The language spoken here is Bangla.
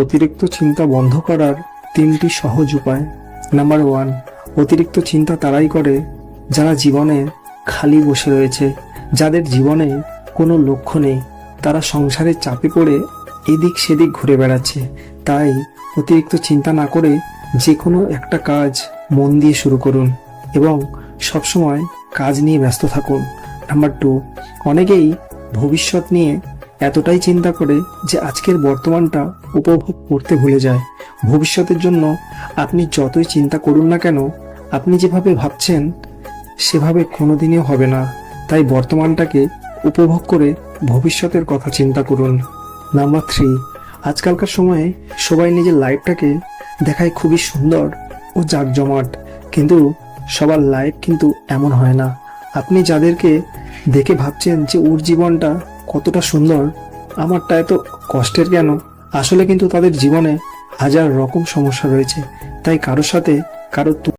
অতিরিক্ত চিন্তা বন্ধ করার 3টি সহজ উপায়। নাম্বার 1, অতিরিক্ত চিন্তা তারাই করে যারা জীবনে খালি বসে রয়েছে, যাদের জীবনে কোনো লক্ষ্য নেই, তারা সংসারের চাপে পড়ে এদিক সেদিক ঘুরে বেড়াচ্ছে। তাই অতিরিক্ত চিন্তা না করে যে কোনো একটা কাজ মন দিয়ে শুরু করুন এবং সবসময় কাজ নিয়ে ব্যস্ত থাকুন। নাম্বার 2, অনেকেই ভবিষ্যৎ নিয়ে এতটাই চিন্তা করে যে আজকের বর্তমানটা উপভোগ করতে ভুলে যায়। ভবিষ্যতের জন্য আপনি যতই চিন্তা করুন না কেন, আপনি যেভাবে ভাবছেন সেভাবে কোনোদিনও হবে না। তাই বর্তমানটাকে উপভোগ করে ভবিষ্যতের কথা চিন্তা করুন। নাম্বার 3, আজকালকার সময়ে সবাই নিজের লাইফটাকে দেখায় খুবই সুন্দর ও জাঁকজমাট, কিন্তু সবার লাইফ কিন্তু এমন হয় না। আপনি যাদেরকে দেখে ভাবছেন যে ওর জীবনটা কতটা সুন্দর, আমারটা এত কষ্টের কেন, আসলে কিন্তু তাদের জীবনে হাজার রকম সমস্যা রয়েছে। তাই কারোর সাথে কারো